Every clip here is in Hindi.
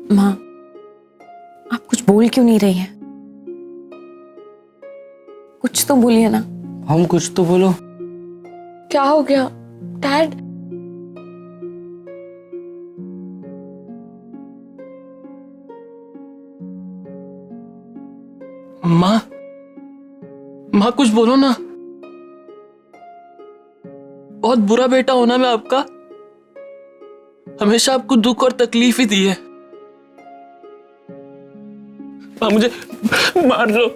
माँ, आप कुछ बोल क्यों नहीं रही हैं? कुछ तो बोलिए ना। हम कुछ तो बोलो। क्या हो गया डैड? माँ कुछ बोलो ना। बहुत बुरा बेटा होना मैं आपका। हमेशा आपको दुख और तकलीफ ही दी है। माँ मुझे मार लो,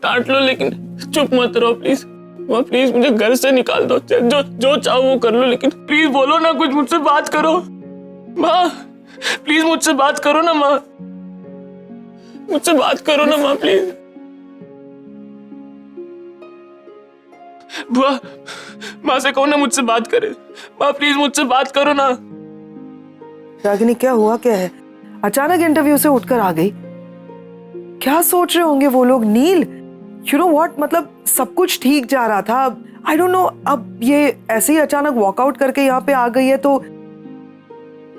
डांट लो, लेकिन चुप मत रहो प्लीज। माँ प्लीज मुझे घर से निकाल दो, जो जो चाहो वो कर लो, लेकिन प्लीज बोलो ना कुछ, मुझसे बात करो। माँ प्लीज मुझसे बात करो ना। माँ मुझसे बात करो ना माँ प्लीज। बुआ, माँ से कहो ना मुझसे बात करे। माँ प्लीज मुझसे बात करो ना। रागिनी क्या हुआ, क्या है? अचानक इंटरव्यू से उठकर आ गई। क्या सोच रहे होंगे वो लोग? नील, यू नो व्हाट, मतलब सब कुछ ठीक जा रहा था। आई डोंट नो, अब ये ऐसे ही अचानक वॉकआउट करके यहाँ पे आ गई है तो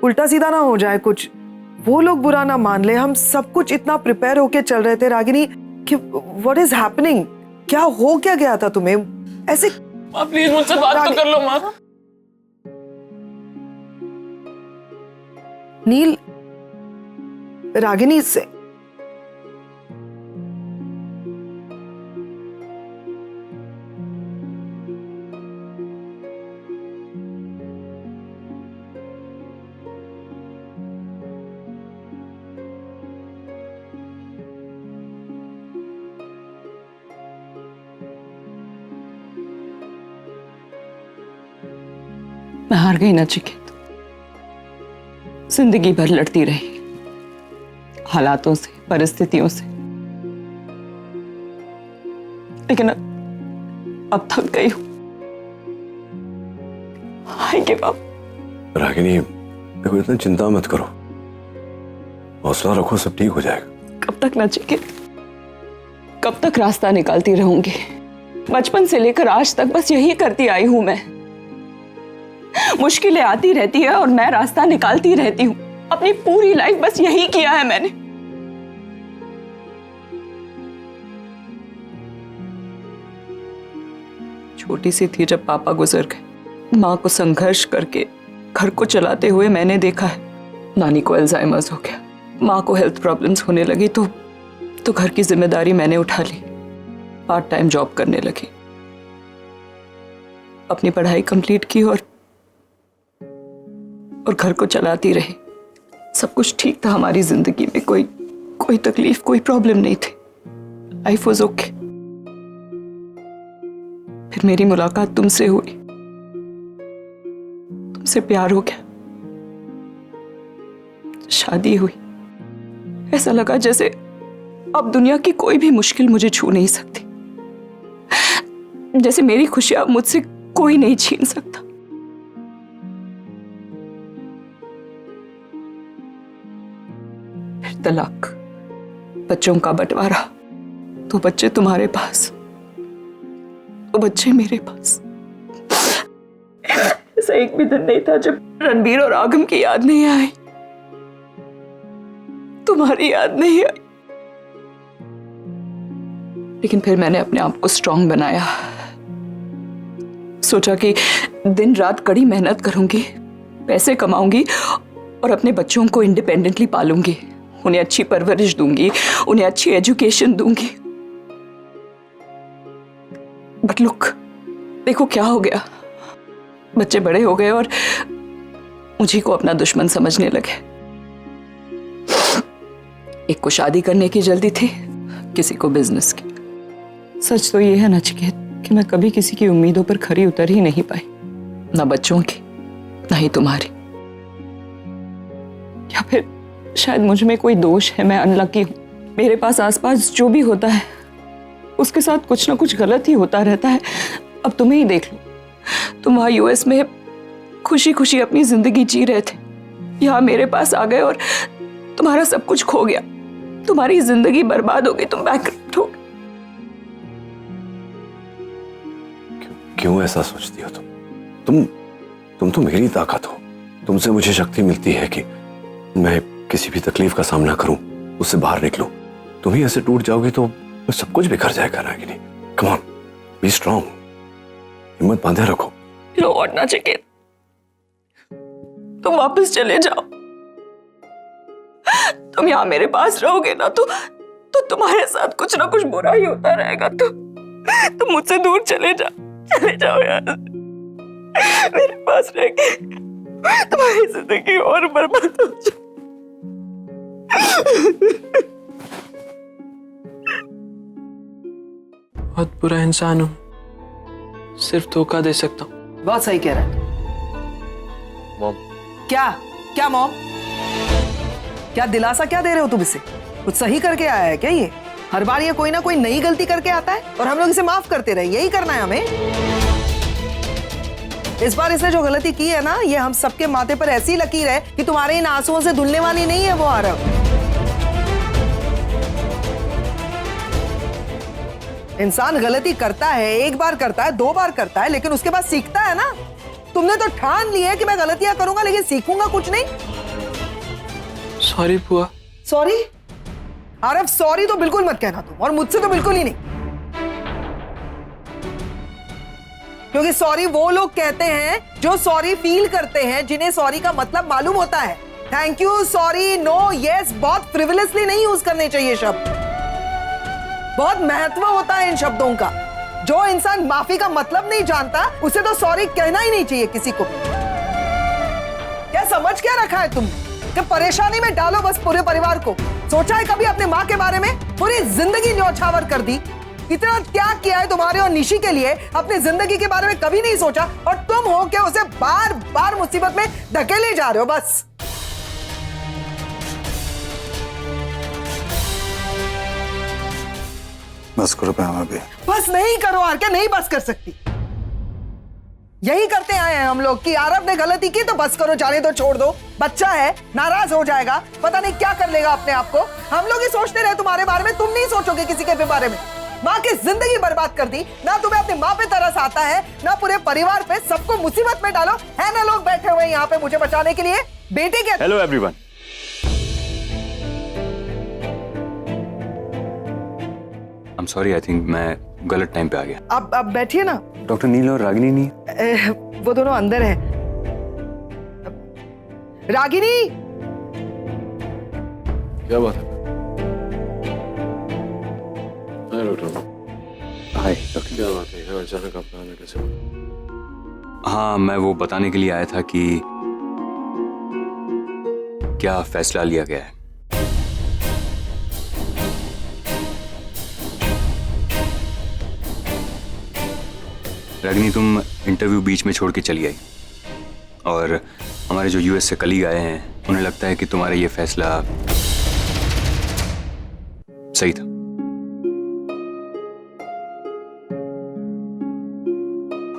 उल्टा सीधा ना हो जाए कुछ, वो लोग बुरा ना मान ले। हम सब कुछ इतना प्रिपेयर होके चल रहे थे रागिनी कि व्हाट इज हैपनिंग? क्या हो क्या गया था तुम्हें ऐसे? माँ प्लीज मुझसे बात तो कर लो माँ। नील, रागिनी से मैं हार गई नचिकेत। जिंदगी भर लड़ती रही हालातों से, परिस्थितियों से, लेकिन अब थक गई हूं। I give up. रागिनी देखो, इतना चिंता मत करो, हौसला रखो, सब ठीक हो जाएगा। कब तक नचिकेत, कब तक रास्ता निकालती रहूंगी? बचपन से लेकर आज तक बस यही करती आई हूं मैं। मुश्किलें आती रहती है और मैं रास्ता निकालती रहती हूँ। अपनी पूरी लाइफ बस यही किया है मैंने। छोटी सी थी जब पापा गुजर गए। माँ को संघर्ष करके घर को चलाते हुए मैंने देखा है। नानी को अल्जाइमर्स हो गया, माँ को हेल्थ प्रॉब्लम्स होने लगी तो घर की जिम्मेदारी मैंने उठा ली। पार्ट टाइम जॉब करने लगी, अपनी पढ़ाई कंप्लीट की और घर को चलाती रही। सब कुछ ठीक था हमारी जिंदगी में, कोई तकलीफ, कोई प्रॉब्लम नहीं थी। Life was okay. फिर मेरी मुलाकात तुमसे हुई, तुमसे प्यार हो गया, शादी हुई। ऐसा लगा जैसे अब दुनिया की कोई भी मुश्किल मुझे छू नहीं सकती, जैसे मेरी खुशियां मुझसे कोई नहीं छीन सकता। तलाक, बच्चों का बंटवारा, तो बच्चे तुम्हारे पास, तो बच्चे मेरे पास। ऐसा एक भी दिन नहीं था जब रणबीर और आगम की याद नहीं आई, तुम्हारी याद नहीं आई। लेकिन फिर मैंने अपने आप को स्ट्रांग बनाया। सोचा कि दिन रात कड़ी मेहनत करूंगी, पैसे कमाऊंगी और अपने बच्चों को इंडिपेंडेंटली पालूंगी, उन्हें अच्छी परवरिश दूंगी, उन्हें अच्छी एजुकेशन दूंगी। बट लुक, देखो क्या हो गया। बच्चे बड़े हो गए और मुझे को अपना दुश्मन समझने लगे। एक को शादी करने की जल्दी थी, किसी को बिजनेस की। सच तो ये है नचिकेत कि मैं कभी किसी की उम्मीदों पर खरी उतर ही नहीं पाई, ना बच्चों की, ना ही तुम्हारी। या फिर शायद मुझ में कोई दोष है, मैं अनलकी हूं। मेरे पास आसपास जो भी होता है उसके साथ कुछ ना कुछ गलत ही होता रहता है। अब तुम्हें ही देख लो, तुम वहां यूएस में खुशी खुशी अपनी जिंदगी जी रहे थे, यहाँ मेरे पास आ गए और तुम्हारा सब कुछ खो गया, तुम्हारी जिंदगी बर्बाद हो गई, तुम बैंकरप्ट हो गए। क्यों ऐसा सोचती हो तुम तो मेरी ताकत हो, तुमसे मुझे शक्ति मिलती है कि मैं किसी भी तकलीफ का सामना करूं, उससे बाहर निकलूं। तुम ही ऐसे टूट जाओगी तो सब कुछ बिखर जाएगा Ragini. Come on, B strong, हिम्मत बांधे रखो। You know what, नचिकेत, तुम वापस चले जाओ। तुम यहाँ मेरे पास रहोगे ना तो तुम्हारे साथ कुछ ना कुछ बुरा ही होता रहेगा। तुम मुझसे दूर चले जाओ यार। मेरे पास रह के तुम्हारी जिंदगी और बर्बाद हो जाए। बहुत बुरा इंसान हूँ, सिर्फ धोखा दे सकता हूँ। बहुत सही कह रहा है। मॉम, क्या मॉम? क्या दिलासा क्या दे रहे हो तुम इसे? कुछ सही करके आया है क्या ये? हर बार ये कोई ना कोई नई गलती करके आता है और हम लोग इसे माफ करते रहे, यही करना है हमें। इस बार इसने जो गलती की है ना, ये हम सबके माथे पर ऐसी लकीर है कि तुम्हारे इन आंसुओं से धुलने वाली नहीं है वो आरव। इंसान गलती करता है, एक बार करता है, 2 बार करता है, लेकिन उसके बाद सीखता है ना। तुमने तो ठान लिया है कि मैं गलतियां करूंगा लेकिन सीखूंगा कुछ नहीं। सॉरी बुआ। सॉरी? आरव सॉरी तो बिल्कुल मत कहना तुम, और मुझसे तो बिल्कुल ही नहीं। क्योंकि सॉरी वो लोग कहते हैं जो सॉरी फील करते हैं, जिन्हें सॉरी का मतलब मालूम होता है। Thank you, sorry, no, yes बहुत फ्रिवलेसली नहीं यूज करने चाहिए शब्द। बहुत महत्व होता है इन शब्दों का। जो इंसान माफी का मतलब नहीं जानता उसे तो सॉरी कहना ही नहीं चाहिए किसी को। क्या समझ क्या रखा है तुमने कि परेशानी में डालो बस पूरे परिवार को? सोचा है कभी अपने माँ के बारे में? पूरी जिंदगी न्यौछावर कर दी। इतना त्याग किया है तुम्हारे और निशी के लिए, अपनी जिंदगी के बारे में कभी नहीं सोचा, और तुम हो के उसे बार बार मुसीबत में धकेले जा रहे हो। बस बस करो पैमा भी। बस नहीं करो आर के, नहीं बस कर सकती। यही करते आए हैं हम लोग कि आरव ने गलती की तो बस करो, जाने दो, छोड़ दो। बच्चा है, नाराज हो जाएगा, पता नहीं क्या कर लेगा अपने आप को। हम लोग ही सोचते रहे तुम्हारे बारे में, तुम नहीं सोचोगे किसी के बारे में। माँ की जिंदगी बर्बाद कर दी ना। तुम्हें अपनी माँ पे तरस आता है ना पूरे परिवार पे। सबको मुसीबत में डालो है ना। लोग बैठे हुए यहाँ पे मुझे बचाने के लिए। बेटे के hello everyone. I am sorry, I think मैं गलत टाइम पे आ गया। अब बैठिए ना। डॉक्टर नील और रागिनी नहीं? वो दोनों अंदर है। रागिनी, क्या बात है? हाय डॉक्टर। क्या बात है, अचानक आपका आना कैसे? हाँ, मैं वो बताने के लिए आया था कि क्या फैसला लिया गया है। रागिनी, तुम इंटरव्यू बीच में छोड़ के चली आई, और हमारे जो यूएस से कलीग आए हैं उन्हें लगता है कि तुम्हारा ये फैसला सही था।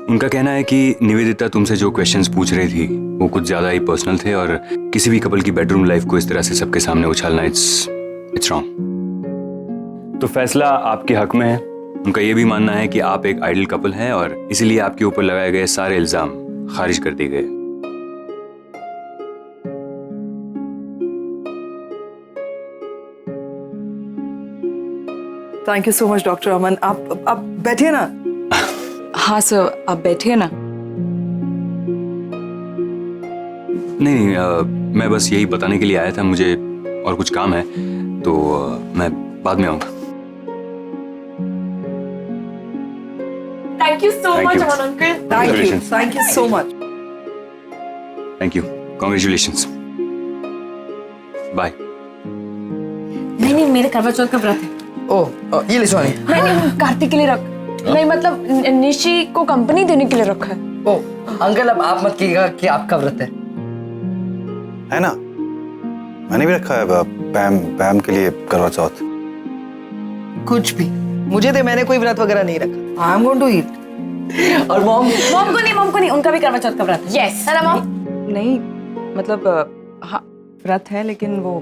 उनका कहना है कि निवेदिता तुमसे जो क्वेश्चंस पूछ रही थी वो कुछ ज्यादा ही पर्सनल थे, और किसी भी कपल की बेडरूम लाइफ को इस तरह से सबके सामने उछालना इट्स रॉन्ग। तो फैसला आपके हक में है। उनका ये भी मानना है कि आप एक आइडल कपल हैं और इसीलिए आपके ऊपर लगाए गए सारे इल्जाम खारिज कर दिए गए। Thank you so much doctor Aman. आप बैठिए ना। हाँ सर, आप बैठिए ना। नहीं, मैं बस यही बताने के लिए आया था, मुझे और कुछ काम है, तो मैं बाद में आऊंगा। थैंक यू सो Thank मच you. Aman uncle. Thank you so much. Thank you, congratulations, bye. नहीं, मेरे करवा चौथ का व्रत है। ये ले सोनी। नहीं, कार्तिक के लिए रख। नहीं मतलब निशी को कंपनी देने के लिए रखा है। ओ अंकल, अब आप मत कीजिएगा कि आपका व्रत है ना? मैंने भी रखा है पैम के लिए करवा चौथ। कुछ भी मुझे दे, मैंने कोई व्रत वगैरह नहीं रखा। I am going to eat. और मॉम मॉम को नहीं, उनका भी करवा चौथ का व्रत है। यस है ना मॉम? नहीं मतलब हाँ व्रत है, लेकिन वो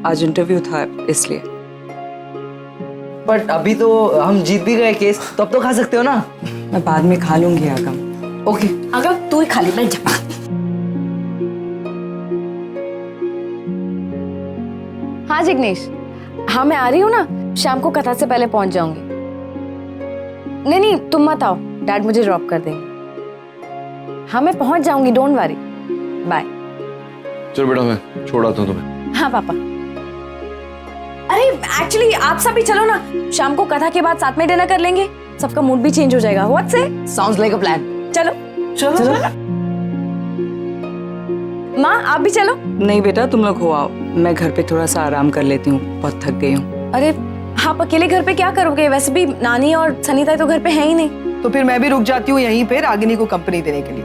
आज इंटरव्यू था इसलिए। बट अभी तो हम जीत भी गए केस, तो अब तो खा सकते हो ना? मैं बाद में खा लूंगी आगम। ओके अगर तू ही खा ले, मैं जा। हाँ जिग्नेश, हाँ मैं आ रही हूँ ना, शाम को कथा से पहले पहुंच जाऊंगी। नहीं नहीं तुम मत आओ, डैड मुझे ड्रॉप कर देंगे। हाँ मैं पहुंच जाऊंगी, डोंट वरी। बाय। चलो बेटा मैं छोड़ आता हूँ तुम्हें। हाँ पापा। अरे एक्चुअली आप सब भी चलो ना, शाम को कथा के बाद साथ में डिनर कर लेंगे, सबका मूड भी चेंज हो जाएगा। व्हाट से? Sounds like a plan. चलो चलो माँ आप भी चलो। नहीं बेटा, तुम लोग हो आओ, मैं घर पे थोड़ा सा आराम कर लेती हूँ, बहुत थक गई हूँ। अरे आप अकेले घर पे क्या करोगे? वैसे भी नानी और सनीता तो घर पे है ही नहीं। तो फिर मैं भी रुक जाती हूँ यहीं पे रागिनी को कंपनी देने के लिए।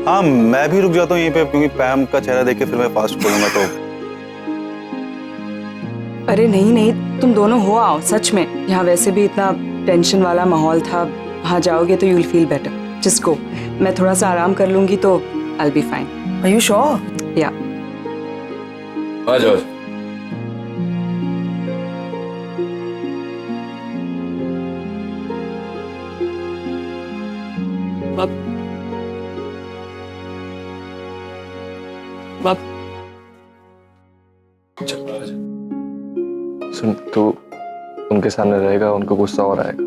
हाँ मैं भी रुक जाता हूँ यहीं पे, क्योंकि पैम का चेहरा देख के फिर मैं फास्ट खोलूंगा तो। अरे नहीं नहीं, तुम दोनों हो आओ, सच में। यहाँ वैसे भी इतना टेंशन वाला माहौल था, वहाँ जाओगे तो you will feel better. Just go, मैं थोड़ा सा आराम कर लूंगी तो I will be fine. Are you sure? या आ जाओ। बाप सुन, तू उनके सामने रहेगा, उनको गुस्सा और आएगा,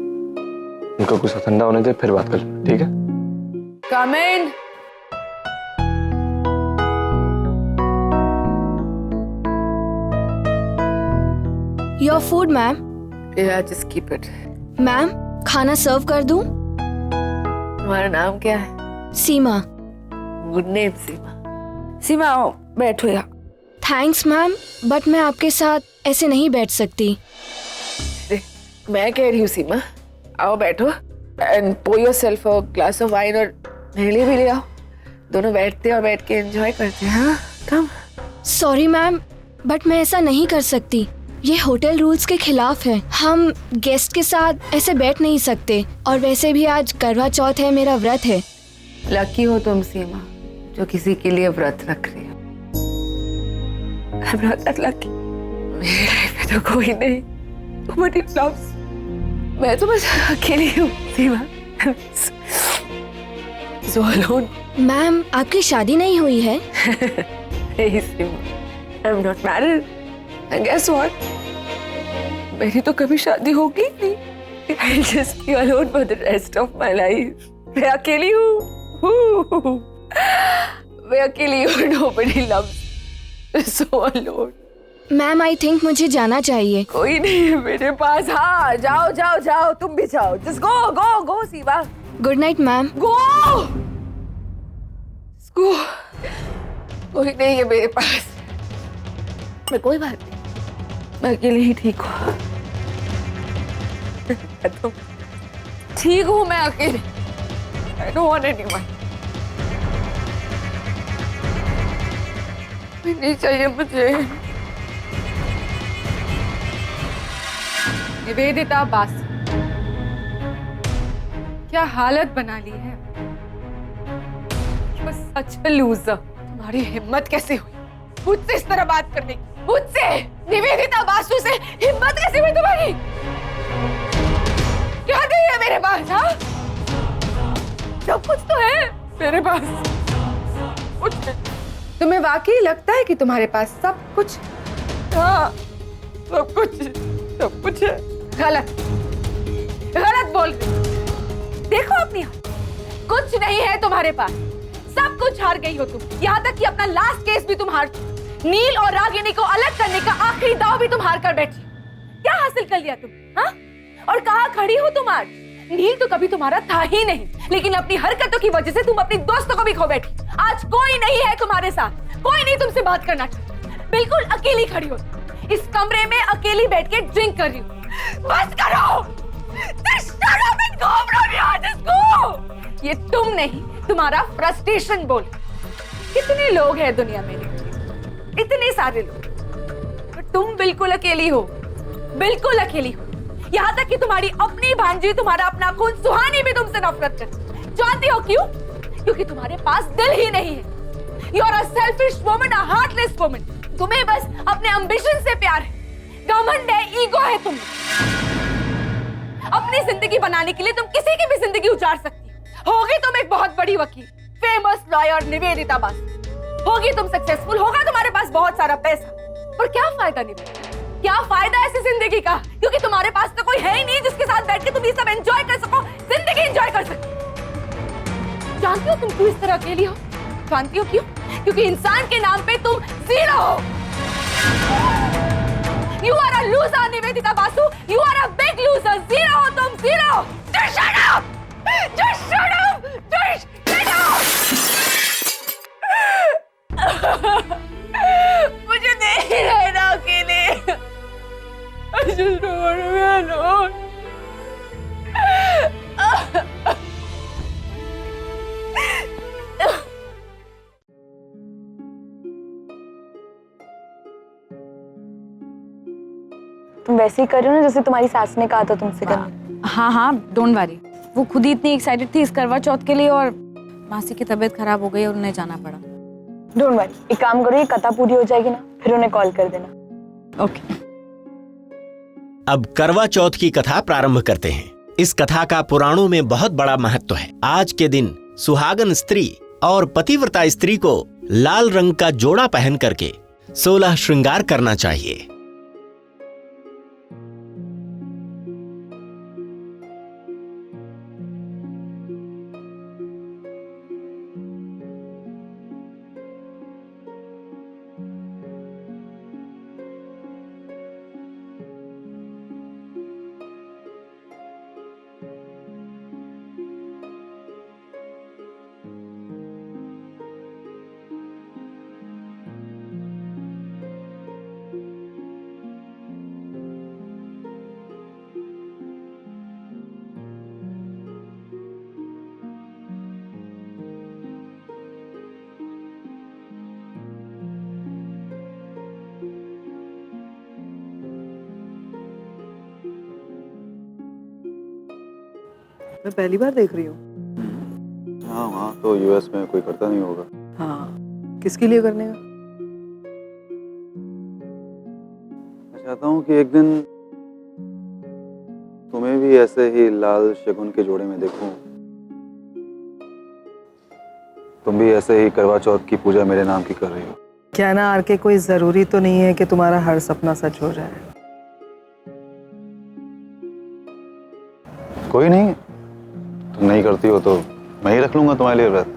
उनका गुस्सा ठंडा होने दे, फिर बात कर, ठीक है? Come in. Your food ma'am. Yeah, just keep it. Ma'am खाना सर्व कर दूं? तुम्हारा नाम क्या है? सीमा। गुड नेम सीमा। सीमा आओ बैठो यहाँ। थैंक्स मैम, बट मैं आपके साथ ऐसे नहीं बैठ सकती। मैं कह रही हूँ सीमा, आओ बैठो and pour yourself a glass of wine और मेरे लिए भी ले आओ। दोनों बैठते हैं और बैठ के एंजॉय करते हैं। हाँ कम। सॉरी मैम, बट मैं ऐसा नहीं कर सकती, ये होटल रूल्स के खिलाफ है। हम गेस्ट के साथ ऐसे बैठ नहीं सकते, और वैसे भी आज करवा चौथ है, मेरा व्रत है। लकी हो तुम सीमा, जो किसी के लिए व्रत रख रही हो। I'm not that lucky. मेरी लाइफ में तो कोई नहीं। Nobody loves. मैं तो बस अकेली हूँ सीमा। So alone. मैम आपकी शादी नहीं हुई है? Hey Seema, I'm not married. And guess what? मेरी तो कभी शादी होगी नहीं। I'll just be alone for the rest of my life. मैं अकेली हूँ। मैं अकेली हूँ। Nobody loves. So alone. Ma'am I think मुझे जाना चाहिए। कोई नहीं है मेरे पास। हाँ जाओ जाओ जाओ, तुम भी जाओ। Just go go go Seema. Good night ma'am. Go. Go. कोई नहीं है मेरे पास। मैं कोई बात नहीं, मैं अकेले ही ठीक हूँ। तो ठीक हूँ मैं अकेले। I don't want anyone. नहीं चाहिए मुझे। निवेदिता बास, क्या हालत बना ली है। बस सच लूजर। तुम्हारी हिम्मत कैसे हुई मुझसे इस तरह बात करने की? मुझसे निवेदिता बासु से हिम्मत कैसे हुई तुम्हारी? क्या नहीं है मेरे पास? हाँ सब कुछ तो है मेरे पास। कुछ तुम्हें वाकई लगता है कि तुम्हारे पास सब कुछ? हाँ सब कुछ है। गलत गलत बोल रही। देखो अपनी हालत, कुछ नहीं है तुम्हारे पास, सब कुछ हार गई हो तुम। यहाँ तक कि अपना लास्ट केस भी तुम हार चुकी। नील और रागिनी को अलग करने का आखिरी दाव भी तुम हार कर बैठी। क्या हासिल कर लिया तुम? हाँ और कहाँ खड़ी हो तुम आज? नील तो कभी तुम्हारा था ही नहीं, लेकिन अपनी हरकतों की वजह से तुम अपनी दोस्तों को भी खो बैठी। आज कोई नहीं है तुम्हारे साथ, कोई नहीं तुमसे बात करना चाहता। बिल्कुल अकेली खड़ी हो, इस कमरे में अकेली बैठ के ड्रिंक कर रही हो। बस करो। ये तुम नहीं, तुम्हारा फ्रस्ट्रेशन बोल। कितने लोग हैं दुनिया में, इतने सारे लोग, पर तुम बिल्कुल अकेली हो, बिल्कुल अकेली हो। यहाँ तक कि तुम्हारी अपनी भांजी, तुम्हारा अपना खून सुहानी भी तुमसे नफरत करती। जानती हो क्यों? क्योंकि तुम्हारे पास दिल ही नहीं है। You are a selfish woman, a heartless woman. तुम्हें बस अपने ambition से प्यार है, घमंड है, ईगो है तुम। अपनी जिंदगी बनाने के लिए तुम किसी की भी जिंदगी उजाड़ सकती हो। होगी तुम एक बहुत बड़ी वकील, फेमस लॉयर निवेदिता बासु। होगी तुम सक्सेसफुल, होगा तुम्हारे पास बहुत सारा पैसा, पर क्या फायदा निवेदिता, क्या फायदा ऐसी जिंदगी का, क्योंकि तुम्हारे पास तो कोई है ही नहीं जिसके साथ बैठ के तुम ये सब एंजॉय कर सको, जिंदगी एंजॉय कर सको। जानती हो तुम क्यों इस तरह अकेली हो? जानती हो क्यों? क्योंकि इंसान के नाम पे तुम जीरो हो। You are a loser, Nivedita Basu. You are a big loser. Zero हो तुम, zero. Just shut up. Just shut up. Just shut up. मुझे नहीं रहना अकेले। I just don't want to be alone. तुम वैसे ही कर रहे हो ना जैसे तुम्हारी सास ने कहा था तुमसे करना। हाँ हाँ डोंट वरी, वो खुद ही इतनी एक्साइटेड थी इस करवा चौथ के लिए और मासी की तबीयत खराब हो गई और उन्हें जाना पड़ा। डोंट वरी, एक काम करो, ये कथा पूरी हो जाएगी ना फिर उन्हें कॉल कर देना। ओके। अब करवा चौथ की कथा प्रारंभ करते हैं। इस कथा का पुराणों में बहुत बड़ा महत्व है। आज के दिन सुहागन स्त्री और पतिव्रता स्त्री को लाल रंग का जोड़ा पहन करके 16 श्रृंगार करना चाहिए। मैं पहली बार देख रही हूँ। हाँ वहाँ तो यूएस में कोई करता नहीं होगा। हाँ, किसके लिए करने का? मैं चाहता हूँ कि एक दिन तुम्हें भी ऐसे ही लाल शगुन के जोड़े में देखूं। तुम भी ऐसे ही करवा चौथ की पूजा मेरे नाम की कर रही हो। क्या ना आर के, कोई जरूरी तो नहीं है कि तुम्हारा हर सपना सच हो जाए। कोई नहीं, तुम नहीं करती हो तो मैं ही रख लूंगा तुम्हारे लिए व्रत।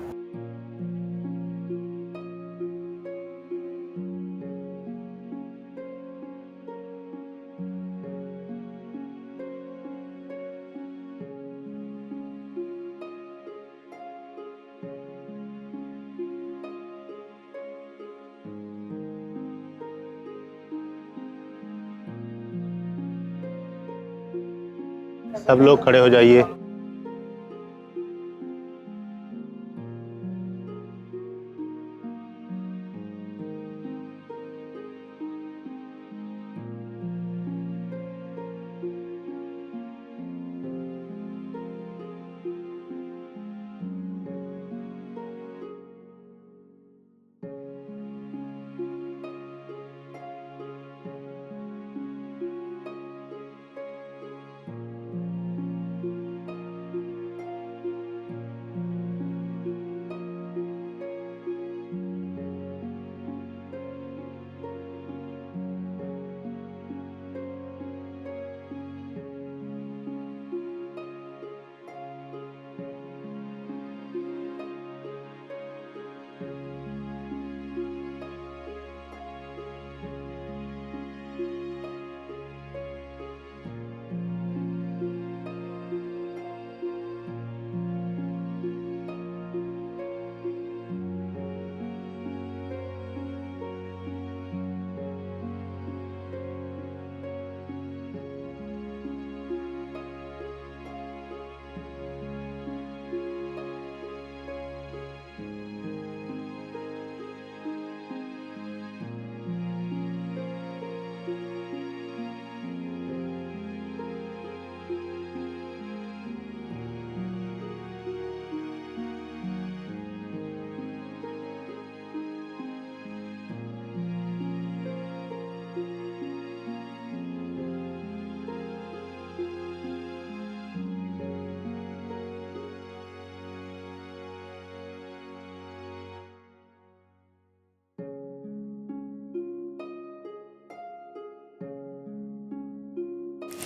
सब लोग खड़े हो जाइए।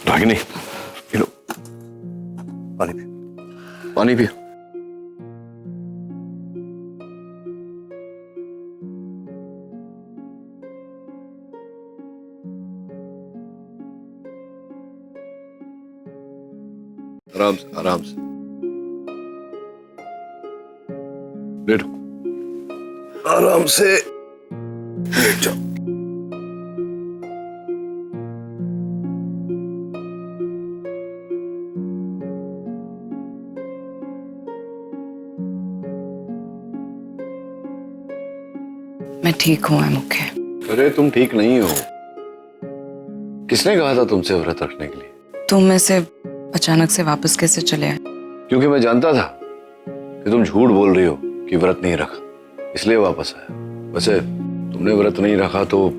रागिनी, पी लो पानी पी। पानी पी। आराम से, आराम से लेटो, आराम से लेट जाओ। मैं ठीक हूँ मुख्य। अरे तुम ठीक नहीं हो। किसने कहा था तुमसे व्रत रखने के लिए? तुम ऐसे अचानक से वापस कैसे चले आए? क्योंकि मैं जानता था कि तुम झूठ बोल रही हो कि व्रत नहीं रखा, इसलिए वापस आया। वैसे तुमने व्रत नहीं रखा तो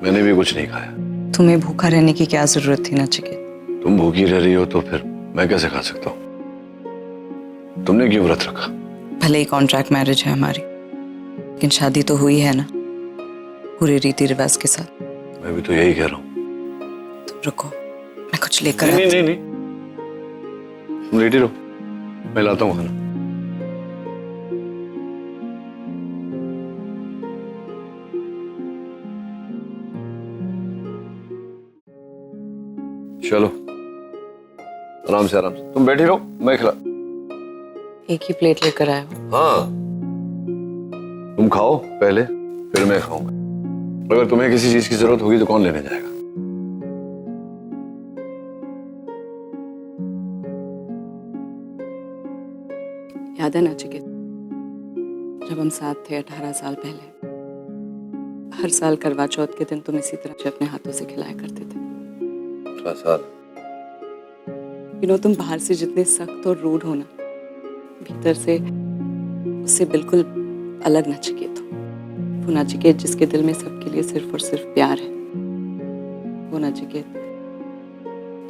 मैंने भी कुछ नहीं खाया। तुम्हें भूखा रहने की क्या जरूरत थी नचिकेत? तुम भूखी रह रही हो तो फिर मैं कैसे खा सकता हूँ? तुमने क्यों व्रत रखा? भले ही कॉन्ट्रैक्ट मैरिज है हमारी, लेकिन शादी तो हुई है ना, पूरे रीति रिवाज के साथ। मैं भी तो यही कह रहा हूँ। तुम रुको, मैं कुछ लेकर नहीं, नहीं, नहीं, तुम लेटी रहो, मैं लाता हूँ खाना। चलो आराम से, आराम से तुम बैठी रहो, मैं खिला। एक ही प्लेट लेकर आए हो? हाँ, तुम खाओ पहले, फिर मैं खाऊंगा। अगर तुम्हें किसी चीज की जरूरत होगी तो कौन लेने जाएगा? याद है नचिकेत, जब हम साथ थे 18 साल पहले, हर साल करवा चौथ के दिन तुम इसी तरह से अपने हाथों से खिलाया करते थे। 18 साल? तुम बाहर से जितने सख्त और रूड हो ना, भीतर से उससे बिल्कुल अलग नचिकेत हो। वो नचिकेत जिसके दिल में सबके लिए सिर्फ और सिर्फ प्यार है। वो नचिकेत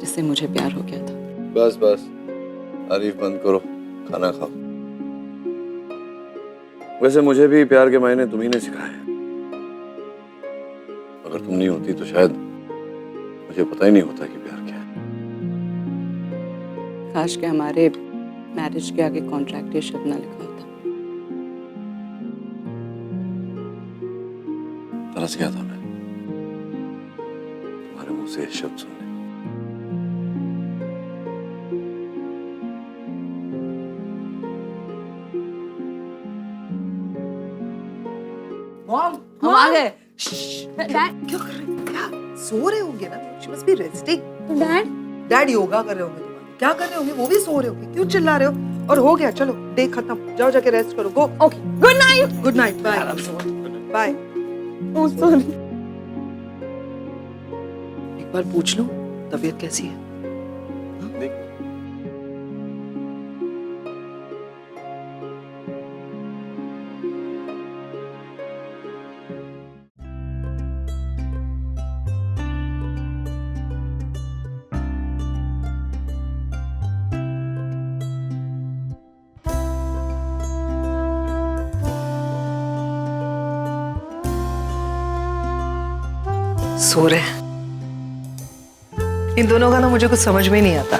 जिससे मुझे प्यार हो गया था। बस बस, तारीफ बंद करो, खाना खाओ। वैसे मुझे भी प्यार के मायने तुम्ही ने सिखाए। अगर तुम नहीं होती तो शायद मुझे पता ही नहीं होता कि प्यार क्या है। काश के हमारे मैरिज के आगे कॉन्ट्रैक्ट ये शब्द ना लिखा होता। तरस गया था मैं तुम्हारे मुंह से ये शब्द सुनने। मॉम, हम आ गए। डैड क्यों कर रहे हो? क्या सो रहे होंगे ना? She must be resting. Dad yoga कर रहे होंगे तुम्हारे। क्या कर रहे होंगे? वो भी सो रहे होंगे। क्यों चिल्ला रहे हो? और हो गया, चलो डे खत्म, जाओ जाके रेस्ट करो। Go. Okay, good night. Good night, bye bye. Oh sorry. एक बार पूछ लो तबीयत कैसी है। सो रहे हैं। इन दोनों का ना मुझे कुछ समझ में नहीं आता।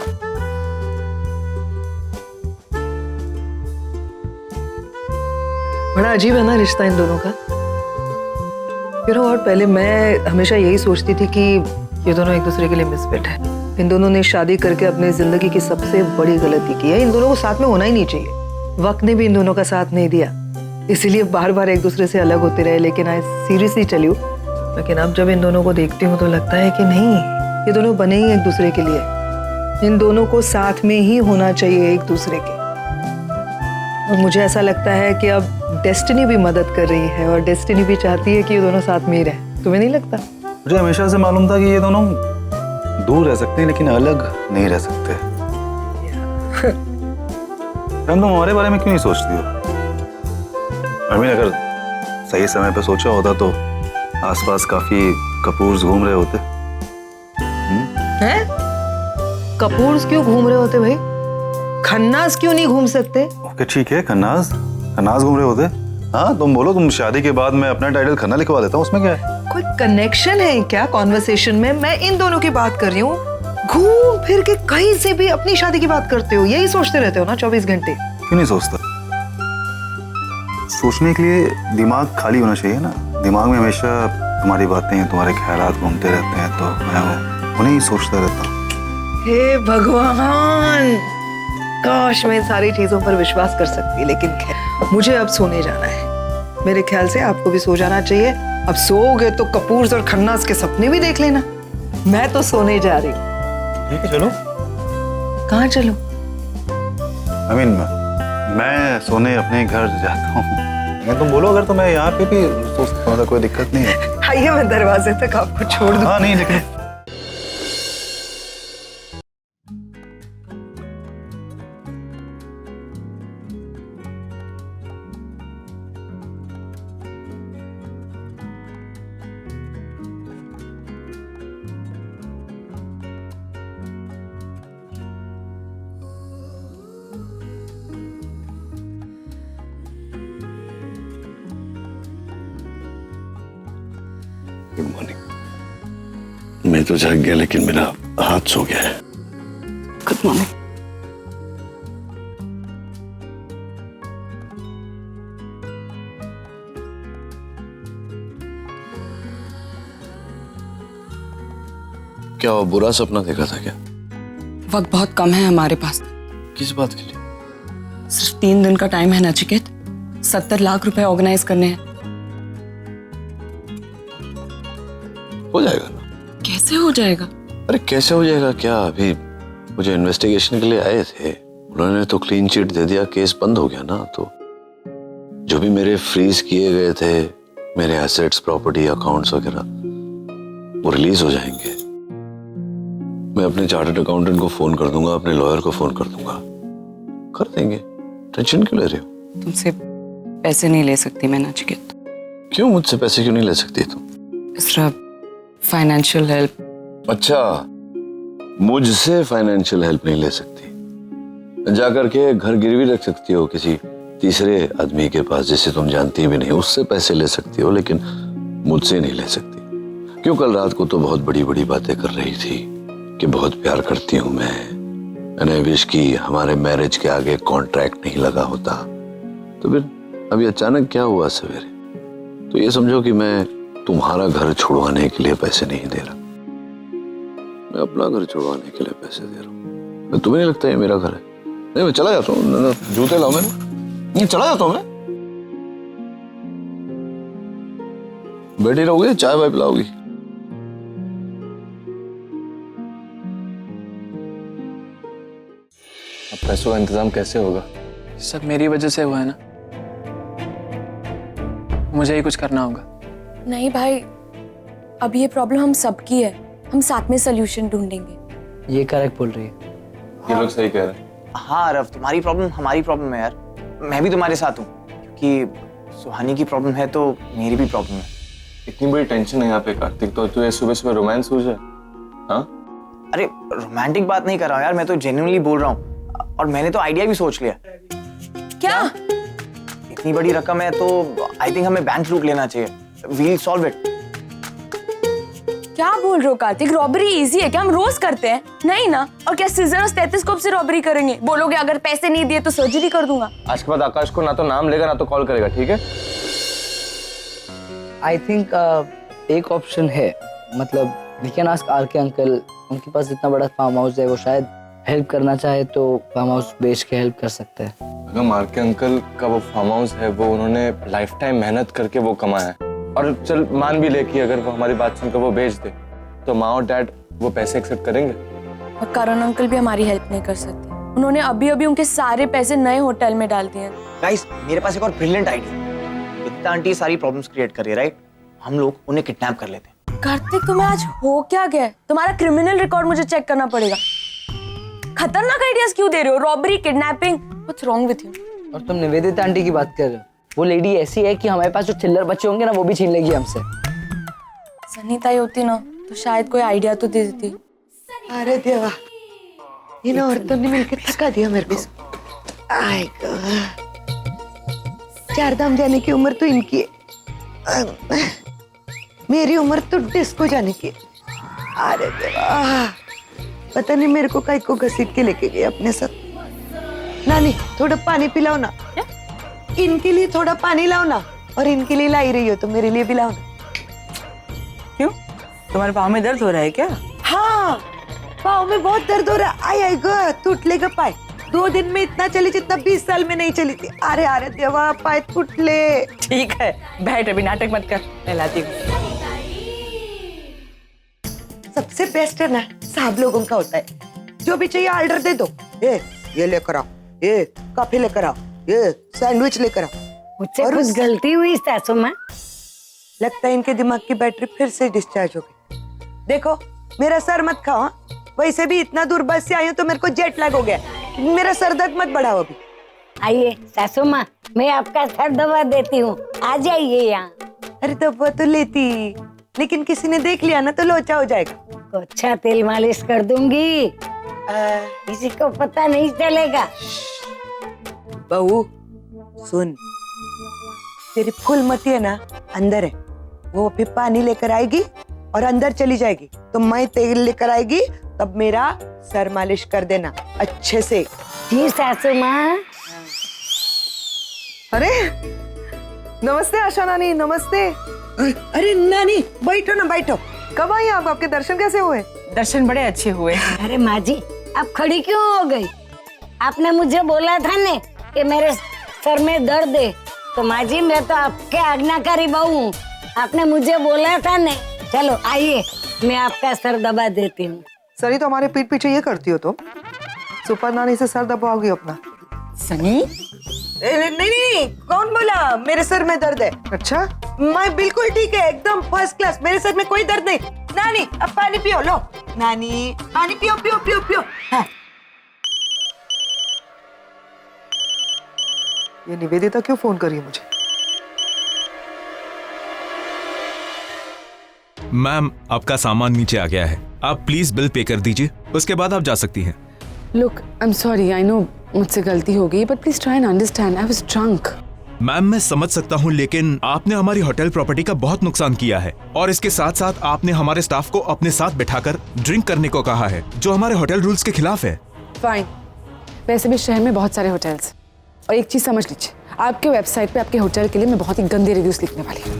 बड़ा अजीब है ना रिश्ता इन दोनों का। और पहले मैं हमेशा यही सोचती थी कि ये दोनों एक दूसरे के लिए मिसफिट है। इन दोनों ने शादी करके अपनी जिंदगी की सबसे बड़ी गलती की है। इन दोनों को साथ में होना ही नहीं चाहिए। वक्त ने भी इन दोनों का साथ नहीं दिया, इसीलिए बार बार एक दूसरे से अलग होते रहे। लेकिन आई सीरियसली चली हूँ। लेकिन अब जब इन दोनों को देखती हूँ तो लगता है कि नहीं, ये दोनों बने ही एक दूसरे के लिए। इन दोनों को साथ में ही होना चाहिए एक दूसरे के। और मुझे ऐसा लगता है कि अब डेस्टिनी भी मदद कर रही है और डेस्टिनी भी चाहती है कि ये दोनों साथ में ही रहे। तुम्हें नहीं लगता? मुझे हमेशा से मालूम था कि ये दोनों दूर रह सकते हैं लेकिन अलग नहीं रह सकते। तुम हमारे बारे में क्यों नहीं सोचती हो? अमीन, अगर सही समय पे सोचा होता तो आसपास काफी कपूर्स घूम रहे होते। हैं? कपूर्स क्यों घूम रहे होते भाई? खन्नास क्यों नहीं घूम सकते? ओके ठीक है, खन्नास घूम रहे होते। हाँ तुम बोलो, तुम शादी के बाद मैं अपना टाइटल खन्ना लिखवा देता हूँ, उसमें क्या है? कोई कनेक्शन है क्या कॉन्वर्सेशन में? मैं इन दोनों की बात कर रही हूँ। घूम फिर के कहीं से भी अपनी शादी की बात करते हो, यही सोचते रहते हो ना 24 घंटे। क्यों नहीं सोचता? सोचने के लिए दिमाग खाली होना चाहिए ना। दिमाग में हमेशा तुम्हारी बातें, तुम्हारे ख्यालात घूमते रहते हैं, तो मैं उन्हें ही सोचता रहता हूँ। हे भगवान, काश मैं इन सारी चीजों पर विश्वास कर सकती, लेकिन खैर मुझे अब सोने जाना है। मेरे ख्याल से आपको भी सो जाना चाहिए। अब सोओगे तो कपूर्स और खन्नास के सपने भी देख लेना। मैं तो सोने जा रही हूँ। ठीक है, चलो। कहाँ चलो? मैं सोने अपने घर जाता हूँ। मैं तुम बोलो, अगर तो मैं यहाँ पे भी सो सकता हूँ, कोई दिक्कत नहीं है। आइए, मैं दरवाजे तक आपको छोड़ दूँ। हाँ, नहीं, लेकिन गुड मॉर्निंग। मैं तो जाग गया, लेकिन मेरा हाथ सो गया है। Good morning. क्या वो बुरा सपना देखा था क्या? वक्त बहुत कम है हमारे पास। किस बात के लिए? सिर्फ 3 दिन का टाइम है नचिकेत। 70 लाख रुपए ऑर्गेनाइज करने हैं। हो जाएगा ना? कैसे हो जाएगा? अरे कैसे हो जाएगा क्या? अभी मुझे इन्वेस्टिगेशन के लिए आए थे, उन्होंने तो क्लीन चिट दे दिया, केस बंद हो गया ना। तो जो भी मेरे फ्रीज किए गए थे, मेरे एसेट्स, प्रॉपर्टी, अकाउंट्स वगैरह, वो रिलीज हो जाएंगे। मैं अपने चार्टर्ड अकाउंटेंट को फोन कर दूंगा, अपने लॉयर को फोन कर दूंगा, कर देंगे। टेंशन क्यों ले रहे हो? तुमसे पैसे नहीं ले सकती मैं नचिकेत। क्यों? मुझसे पैसे क्यों नहीं ले सकती तुम? सिर्फ फाइनेंशियल हेल्प। अच्छा, मुझसे फाइनेंशियल हेल्प नहीं ले सकती? जाकर के घर गिरवी रख सकती हो किसी तीसरे आदमी के पास जिसे तुम जानती भी नहीं, उससे पैसे ले सकती हो, लेकिन मुझसे नहीं ले सकती। क्यों? कल रात को तो बहुत बड़ी बड़ी बातें कर रही थी कि बहुत प्यार करती हूं मैंने विश की हमारे मैरिज के आगे कॉन्ट्रैक्ट नहीं लगा होता। तो फिर अभी अचानक क्या हुआ सवेरे? तो ये समझो कि मैं तुम्हारा घर छुड़वाने के लिए पैसे नहीं दे रहा, मैं अपना घर छुड़वाने के लिए पैसे दे रहा हूँ। तुम्हें नहीं लगता ये मेरा घर है? नहीं, मैं चला जाता हूँ। जूते लाओ, मेरे नहीं, चला जाता हूँ मैं। बैठी रहोगे, चाय वाय पिलाओगी? अब पैसों का इंतजाम कैसे होगा? सब मेरी वजह से हुआ है ना, मुझे ही कुछ करना होगा। नहीं भाई, अब ये प्रॉब्लम हम सबकी है, हम साथ में सोल्यूशन ढूंढेंगे। ये करेक्ट बोल रही है। ये लोग सही कह रहे हैं। हाँ रफ, तुम्हारी प्रॉब्लम हमारी प्रॉब्लम है यार। मैं भी तुम्हारे साथ हूँ, क्योंकि सुहानी की प्रॉब्लम है तो मेरी भी प्रॉब्लम है। इतनी बड़ी टेंशन है यहाँ पे कार्तिक, तो तू सुबह सुबह रोमांस हो जाए? हाँ, अरे रोमांटिक बात नहीं कर रहा हूँ यार, मैं तो जेन्युइनली बोल रहा हूँ। और मैंने तो आइडिया भी सोच लिया। क्या? इतनी बड़ी रकम है तो आई थिंक हमें बैंक लूट लेना चाहिए। We'll solve it. क्या बोल रहे हो कार्तिक? रॉबरी इजी है क्या? हम रोज करते हैं। नहीं ना। और क्या सीजर और स्टेथोस्कोप से रॉबरी करेंगे? बोलोगे अगर पैसे नहीं दिए तो सर्जरी कर दूंगा। आज के बाद आकाश को ना तो नाम लेगा ना तो कॉल करेगा, ठीक है? आई थिंक एक ऑप्शन है, मतलब वी कैन आस्क आर के अंकल। उनके पास इतना बड़ा फार्म हाउस है, वो शायद हेल्प करना चाहे तो फार्म हाउस बेच के हेल्प कर सकते हैं। अगर मार के अंकल का वो फार्म हाउस है, वो उन्होंने लाइफ टाइम मेहनत करके वो कमाया है, और चल मान भी ले कि अगर वो हमारी बात सुनकर वो बेच दे, तो माँ और डैड वो पैसे एक्सेप्ट करेंगे? और करण अंकल भी हमारी हेल्प नहीं कर सकते। उन्होंने अभी अभी उनके सारे पैसे नए होटल में डाल दिए। गाइस, मेरे पास एक और ब्रिलियंट आइडिया। वित्ता आंटी सारी प्रॉब्लम्स क्रिएट कर रही है, राइट? हम लोग उन्हें किडनैप कर लेते हैं। कार्तिक, तुम्हें आज हो क्या गया? तुम्हारा क्रिमिनल रिकॉर्ड मुझे चेक करना पड़ेगा। खतरनाक आइडियाज क्यों दे रहे हो? Robbery, kidnapping, what's wrong with you? और तुम निवेदिता आंटी की बात कर रहे हो? वो लेडी ऐसी है कि हमारे पास जो चिल्लर बच्चे होंगे ना, वो भी छीन लेगी हमसे। सनीता ही होती ना तो शायद कोई आइडिया तो दे देती। अरे देवा, इन औरतों ने मिलकर थका दिया मेरे को। आय गॉड, 4 धाम जाने की उम्र तो इनकी है, मेरी उम्र तो डिस्को जाने की है। अरे देवा, पता नहीं मेरे को काहे को घसीट के लेके गए अपने साथ। नानी थोड़ा पानी पिलाओ ना। इनके लिए थोड़ा पानी लाओ ना, और इनके लिए ला ही रही हो तो मेरे लिए भी लाओ ना। क्यों, तुम्हारे पाँव में दर्द हो रहा है क्या? हाँ, पाँव में बहुत दर्द हो रहा है। आई आई गो, टूट लेगा पाए। 2 दिन में इतना चली जितना 20 साल में नहीं चली थी। अरे अरे देवा, पाए टूट ले। ठीक है, बैठ, अभी नाटक मत कर, मैं लाती हूँ। सबसे बेस्ट है ना, सब लोगों का होता है। जो भी चाहिए ऑर्डर दे दो। ये लेकर आओ, ये कॉफी लेकर आओ, ये सैंडविच लेकर आओ। मुझसे कुछ गलती हुई सासू माँ? लगता है इनके दिमाग की बैटरी फिर से डिस्चार्ज हो गई। देखो मेरा सर मत खाओ, वैसे भी इतना दूर बस से आई हूँ तो मेरे को जेट लैग हो गया। मेरा सर दर्द मत बढ़ाओ अभी। आइए सासू माँ, मैं आपका सर दबा देती हूँ, आ जाइए यहाँ। अरे दबा तो लेती, लेकिन किसी ने देख लिया ना तो लोचा हो जाएगा। तो अच्छा तेल मालिश कर दूंगी, किसी को पता नहीं चलेगा। बहू सुन, तेरी फूलमती है ना अंदर है, वो अभी पानी लेकर आएगी और अंदर चली जाएगी तो मैं तेल लेकर आएगी, तब मेरा सर मालिश कर देना अच्छे से। जी सासू माँ। अरे नमस्ते आशा नानी, नमस्ते। अरे नानी बैठो ना, बैठो। कब आई आप? आपके दर्शन कैसे हुए? दर्शन बड़े अच्छे हुए। अरे माँ जी, आप खड़ी क्यों हो गई? आपने मुझे बोला था ने कि मेरे सर में दर्द है, तो माँ जी मैं तो आपके आज्ञाकारी बहू हूँ, आपने मुझे बोला था ने। चलो आइए, मैं आपका सर दबा देती हूँ। सनी तो हमारे पीठ पीछे ये करती हो, तो सुपर नानी से सर दबाओगी अपना? सनी? नहीं, कौन बोला मेरे सर में दर्द है? अच्छा, मैं बिल्कुल ठीक है, एकदम फर्स्ट क्लास, मेरे सर में कोई दर्द नहीं। नानी अब पानी पियो, लो नानी पानी पियो, पियो पियो पियो। हाँ। ये निवेदिता क्यों फोन करी मुझे? मैम, आपका सामान नीचे आ गया है, आप प्लीज बिल पे कर दीजिए, उसके बाद आप जा सकती हैं। Look, I'm sorry, I know मुझसे गलती हो गई, but please try and understand, I was drunk. Ma'am मैं समझ सकता हूँ, लेकिन आपने हमारी होटल प्रॉपर्टी का बहुत नुकसान किया है और इसके साथ साथ आपने हमारे स्टाफ को अपने साथ बिठाकर ड्रिंक करने को कहा है, जो हमारे होटल रूल्स के खिलाफ है। Fine. वैसे भी शहर में बहुत सारे होटल्स, और एक चीज समझ लीजिए, आपके वेबसाइट पे आपके होटल के लिए मैं बहुत ही गंदे रिव्यूज लिखने वाली हूँ।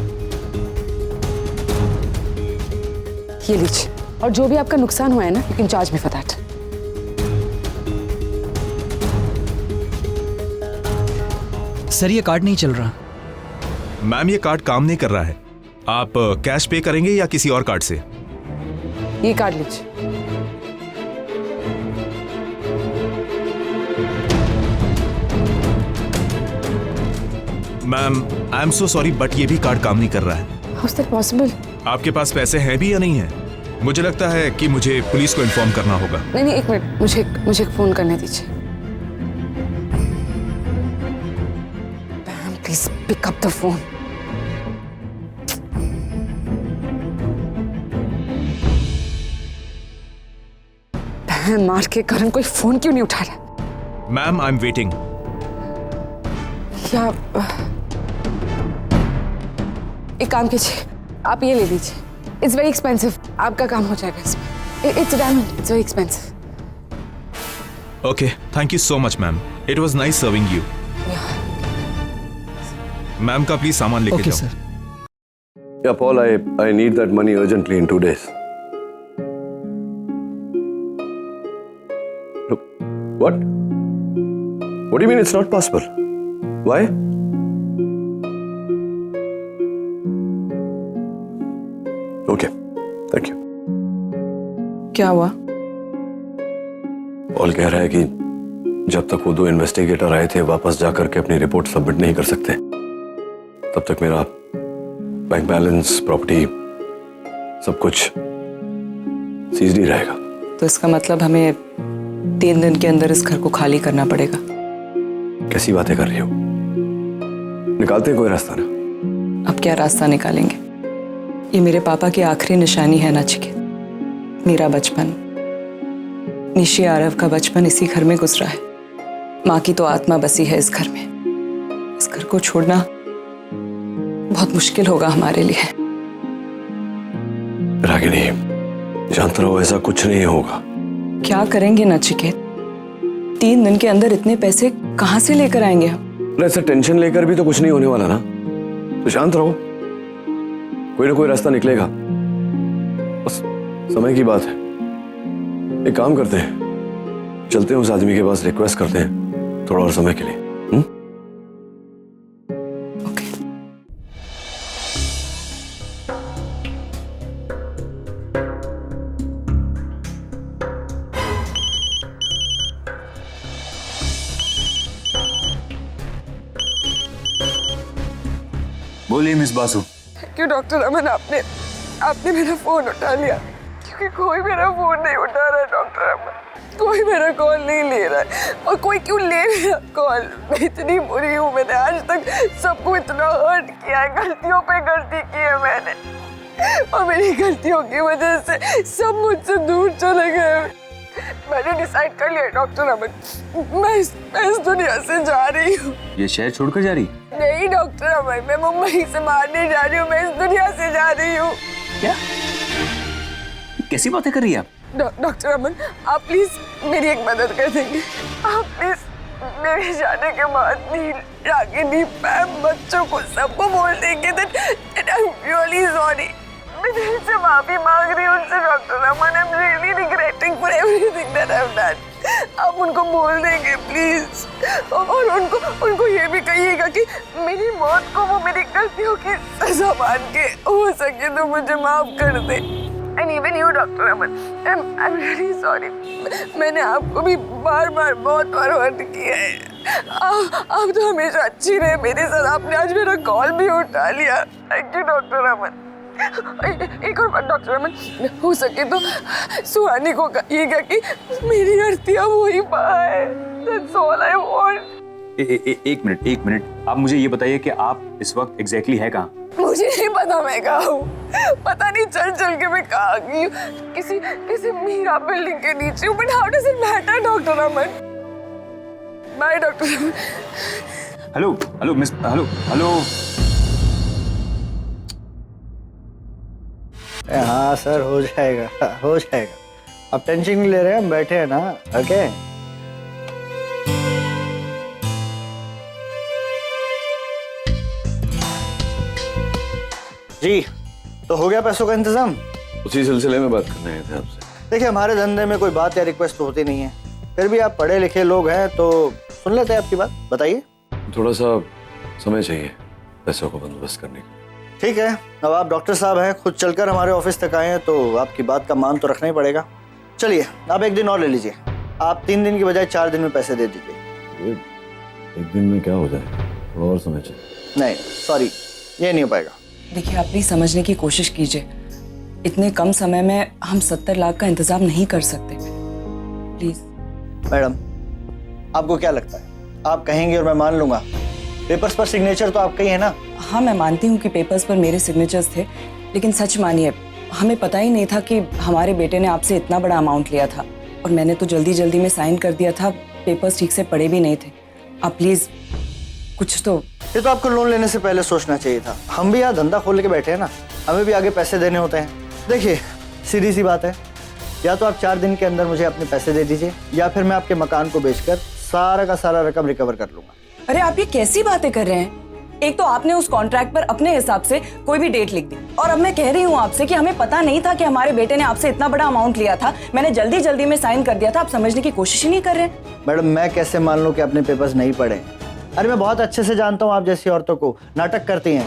ये लीजिए, और जो भी आपका नुकसान हुआ है ना, you can charge me for that. Sir ये कार्ड नहीं चल रहा। मैम ये कार्ड काम नहीं कर रहा है, आप कैश पे करेंगे या किसी और कार्ड से? ये कार्ड लीजिए। Ma'am I am so sorry, but ये भी कार्ड काम नहीं कर रहा है। How is that possible? आपके पास पैसे हैं भी या नहीं है? मुझे लगता है कि मुझे पुलिस को इन्फॉर्म करना होगा। नहीं, एक मिनट, मुझे एक फोन करने दीजिए। Please pick up the phone. मार के कारण कोई फोन क्यों नहीं उठा रहा? Ma'am I am waiting. या एक काम कीजिए, आप ये ले लीजिए, इट्स वेरी एक्सपेंसिव, आपका काम हो जाएगा इसमें। It's diamond, it's very expensive. Okay, thank you so much ma'am, it was nice serving you. Ma'am का प्लीज सामान लेके जाओ। Sir. Yeah, Paul, I need that money urgently in 2 days. Look, what? What do you mean it's not possible? Why? Okay, thank you. क्या हुआ? पॉल कह रहा है कि जब तक वो 2 इन्वेस्टिगेटर आए थे वापस जाकर के अपनी रिपोर्ट सबमिट नहीं कर सकते, तब तक मेरा बैंक बैलेंस, प्रॉपर्टी, सब कुछ सीज नहीं रहेगा। तो इसका मतलब हमें 3 दिन के अंदर इस घर को खाली करना पड़ेगा। कैसी बातें कर रही हो? निकालते हैं कोई रास्ता ना। अब क्या रास्ता निकालेंगे? ये मेरे पापा की आखिरी निशानी है नचिकेत, मेरा बचपन, निशी आरव का बचपन इसी घर में गुजरा है। माँ की तो आत्मा बसी है इस घर में। इस घर को छोड़ना बहुत मुश्किल होगा हमारे लिए। रागिनी, जानते रहो ऐसा कुछ नहीं होगा। क्या करेंगे नचिकेत? 3 दिन के अंदर इतने पैसे कहाँ से लेकर आएंगे हम? ऐसा टेंशन लेकर भी तो कुछ नहीं होने वाला ना, तो शांत रहो, कोई ना कोई रास्ता निकलेगा, बस समय की बात है। एक काम करते हैं, चलते हैं उस आदमी के पास, रिक्वेस्ट करते हैं थोड़ा और समय के लिए। बोलिए मिस बासु। क्यों डॉक्टर अमन, आपने मेरा फोन उठा लिया? क्योंकि कोई मेरा फोन नहीं उठा रहा है डॉक्टर अमन, कोई मेरा कॉल नहीं ले रहा है। और कोई क्यों ले मेरा कॉल? मैं इतनी बुरी हूँ, मैंने आज तक सबको इतना हर्ट किया है, गलतियों पे गलती की है मैंने, और मेरी गलतियों की वजह से सब मुझसे दूर चले गए। मैंने डिसाइड कर लिया डॉक्टर अमन, मैं इस दुनिया से जा रही हूँ। ये शहर छोड़कर जा रही? नहीं डॉक्टर अमन, मैं मुंबई से बाहर नहीं जा रही हूँ, मैं इस दुनिया से जा रही हूँ। क्या? कैसी बातें कर रही है आप? डॉक्टर अमन, आप प्लीज मेरी एक मदद कर देंगे? आप प्लीज मेरे जाने के बाद नील, रागिनी, मैम, बच्चों को सबको बोल देंगे that I'm really sorry। मैं दिल से माफी मांग रही हूँ उनसे doctor Aman, I'm really regretting for everything that I've done। आप उनको बोल देंगे प्लीज, और उनको ये भी कहिएगा कि मेरी मौत को वो मेरी गलतियों की सजा मान के हो सके तो मुझे माफ कर दे। And even you, doctor Aman, I'm really sorry। मैंने आपको भी बार बहुत बार हर्ट किया है। आप तो हमेशा अच्छी रहे मेरे साथ, आपने आज मेरा कॉल भी उठा लिया। थैंक यू डॉक्टर अमन। एक और बात डॉक्टर अमन, हो सके तो सुहानी को कहिएगा कि मेरी अर्थियाँ वही पाए। That's all I want। एक मिनट, आप मुझे ये बताइए कि आप इस वक्त एग्जैक्टली है कहाँ? मुझे नहीं पता मैं कहाँ हूँ, पता नहीं चल के मैं कहाँ गई हूँ, किसी मीरा बिल्डिंग के नीचे हूँ, but how does it matter doctor Aman? By doctor Aman. Hello miss, hello. हाँ सर, हो जाएगा, हो जाएगा, आप टेंशन नहीं ले रहे हैं, हम बैठे हैं ना। ओके जी, तो हो गया पैसों का इंतजाम? उसी सिलसिले में बात करने आए थे आपसे। देखिए, हमारे धंधे में कोई बात या रिक्वेस्ट तो होती नहीं है, फिर भी आप पढ़े लिखे लोग हैं तो सुन लेते हैं आपकी बात, बताइए। थोड़ा सा समय चाहिए पैसों को बंदोबस्त करने का। ठीक है, अब आप डॉक्टर साहब हैं, खुद चलकर हमारे ऑफिस तक आए हैं तो आपकी बात का मान तो रखना ही पड़ेगा। चलिए, आप 1 दिन और ले लीजिए, आप 3 दिन की बजाय 4 दिन में पैसे दे दीजिए। 1 दिन में क्या हो जाए, थोड़ा और समय चाहिए। नहीं सॉरी, ये नहीं हो पाएगा। देखिए, आप प्लीज समझने की कोशिश कीजिए, इतने कम समय में हम 70 लाख का इंतजाम नहीं कर सकते, प्लीज। मैडम, आपको क्या लगता है, आप कहेंगे और मैं मान लूंगा? पेपर्स पर सिग्नेचर तो आपका ही है ना? हाँ, मैं मानती हूँ कि पेपर्स पर मेरे सिग्नेचर्स थे, लेकिन सच मानिए हमें पता ही नहीं था कि हमारे बेटे ने आपसे इतना बड़ा अमाउंट लिया था, और मैंने तो जल्दी में साइन कर दिया था, पेपर्स ठीक से पढ़े भी नहीं थे। आप प्लीज कुछ तो। ये तो आपको लोन लेने से पहले सोचना चाहिए था, हम भी यहाँ धंधा खोल के बैठे हैं ना, हमें भी आगे पैसे देने होते हैं। देखिए, सीधी सी बात है, या तो आप 4 दिन के अंदर मुझे अपने पैसे दे दीजिए, या फिर मैं आपके मकान को बेचकर सारा का सारा रकम रिकवर कर लूंगा। अरे आप ये कैसी बातें कर रहे हैं? एक तो आपने उस कॉन्ट्रैक्ट पर अपने हिसाब से कोई भी डेट लिख दी, और अब मैं कह रही हूँ आपसे कि हमें पता नहीं था कि हमारे बेटे ने आपसे इतना बड़ा अमाउंट लिया था, मैंने जल्दी में साइन कर दिया था। आप समझने की कोशिश ही नहीं कर रहे। मैडम, मैं कैसे मान लूं कि आपने पेपर्स नहीं पढ़े? अरे मैं बहुत अच्छे से जानता हूँ आप जैसी औरतों को, नाटक करती हैं।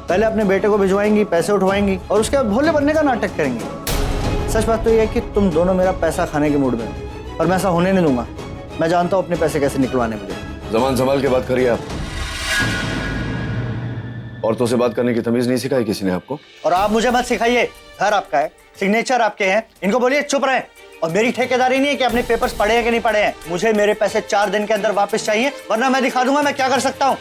पहले अपने बेटे को भिजवाएंगी, पैसे उठवाएंगी, और उसके बाद भोले बनने का नाटक करेंगी। सच बात तो ये है कि तुम दोनों मेरा पैसा खाने के मूड में हो, और मैं ऐसा होने नहीं दूंगा। मैं जानता हूँ अपने पैसे कैसे निकलवाने मुझे। जबान संभाल के बात करिए आप। औरतों से बात करने की तमीज नहीं सिखाई किसी ने आपको? और आप मुझे मत सिखाइए, घर आपका है, सिग्नेचर आपके हैं, इनको बोलिए चुप रहे। और मेरी ठेकेदारी नहीं है कि अपने पेपर्स पढ़े हैं कि नहीं पढ़े हैं, मुझे मेरे पैसे 4 दिन के अंदर वापस चाहिए, वरना मैं दिखा दूंगा मैं क्या कर सकता हूँ।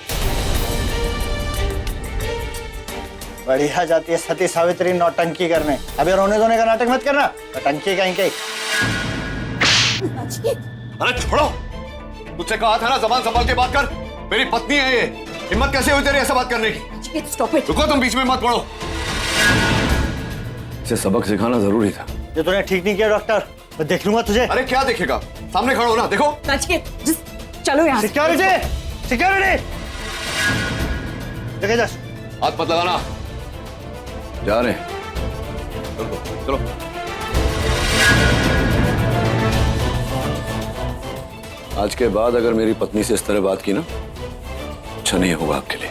बढ़िया जाती है सती सावित्री नौटंकी करने। अभी रोने धोने का नाटक मत करना, नौटंकी कहीं के। अरे छोड़ो, मुझसे कहा था ना जबान संभाल के बात कर, मेरी पत्नी है ये, हिम्मत कैसे हुई तेरी ऐसा बात करने की? Stop it. रुको, तुम बीच में मत पड़ो। इसे सबक सिखाना जरूरी था। ये तूने ठीक नहीं किया डॉक्टर, मैं देख लूंगा तुझे। अरे क्या देखेगा, सामने खड़ा हो ना, देखो। चलो यहाँ। सिक्योरिटी, सिक्योरिटी, जगह जा। हाथ मत लगाना, जा रहे हैं। चलो चलो। आज के बाद अगर मेरी पत्नी से इस तरह बात की ना, अच्छा नहीं होगा आपके लिए।